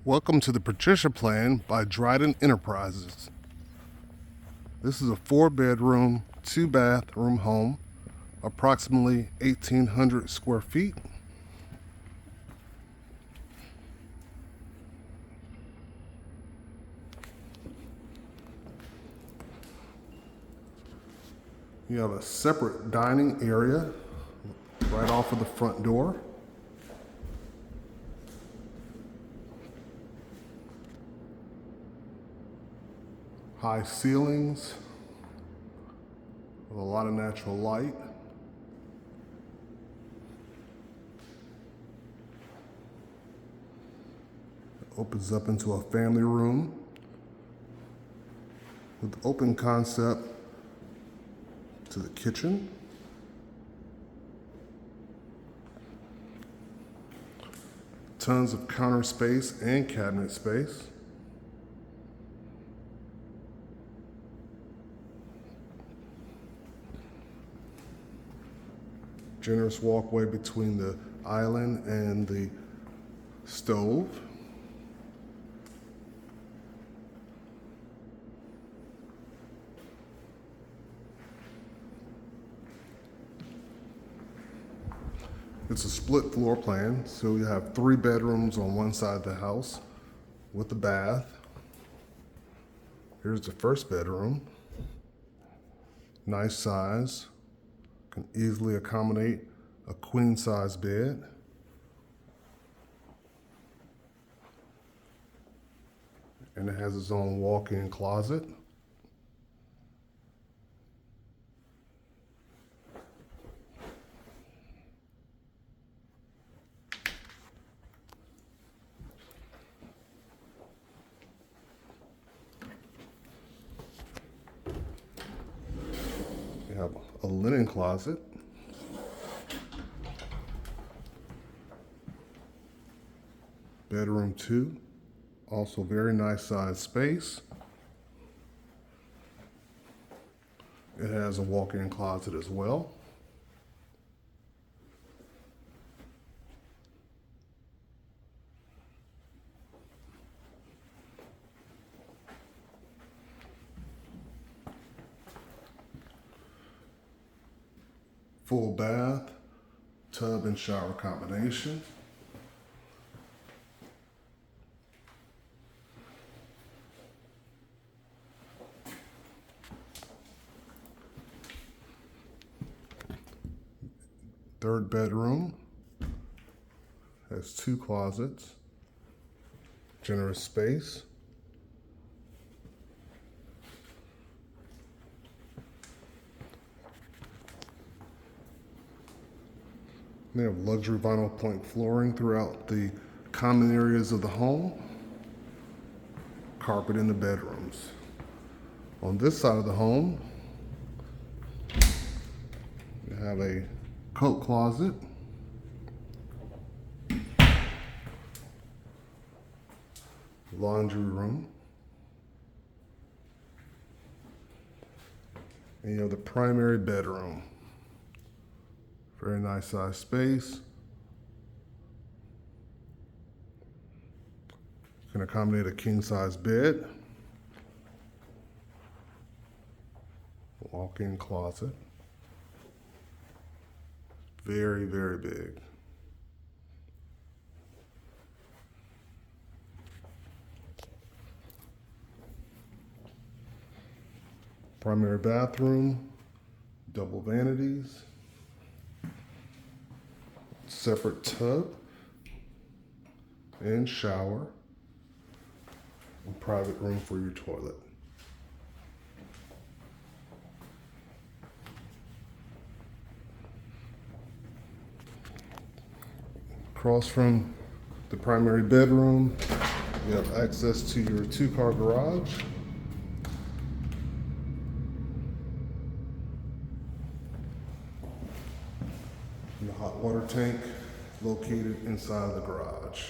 Welcome to the Patricia plan by Dryden Enterprises. This is a 4-bedroom, 2-bathroom home, approximately 1,800 square feet. You have a separate dining area right off of the front door. High ceilings with a lot of natural light. It opens up into a family room with open concept to the kitchen. Tons of counter space and cabinet space. Generous walkway between the island and the stove. It's a split floor plan, so you have 3 bedrooms on one side of the house with a bath. Here's the first bedroom. Nice size. Can easily accommodate a queen size bed. And it has its own walk-in closet. You have a linen closet. Bedroom 2, also very nice size space. It has a walk-in closet as well. Full bath, tub and shower combination. Third bedroom has 2 closets, generous space. They have luxury vinyl plank flooring throughout the common areas of the home. Carpet in the bedrooms. On this side of the home, you have a coat closet, laundry room, and you have the primary bedroom. Very nice size space. Can accommodate a king size bed. Walk-in closet. Very, very big. Primary bathroom, double vanities. Separate tub and shower, and private room for your toilet. Across from the primary bedroom, you have access to your 2-car garage. And the hot water tank located inside the garage.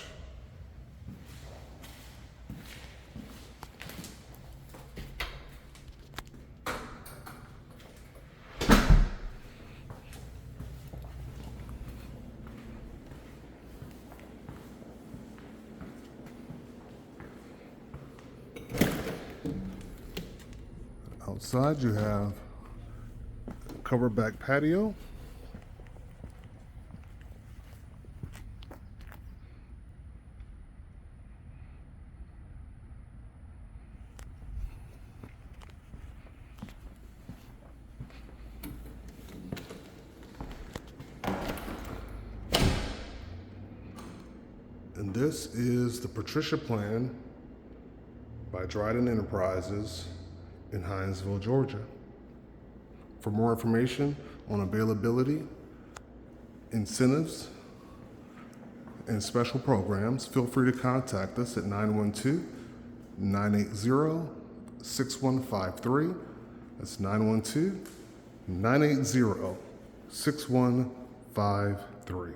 Inside you have covered back patio. And this is the Patricia plan by Dryden Enterprises in Hinesville, Georgia. For more information on availability, incentives, and special programs, feel free to contact us at 912-980-6153. That's 912-980-6153.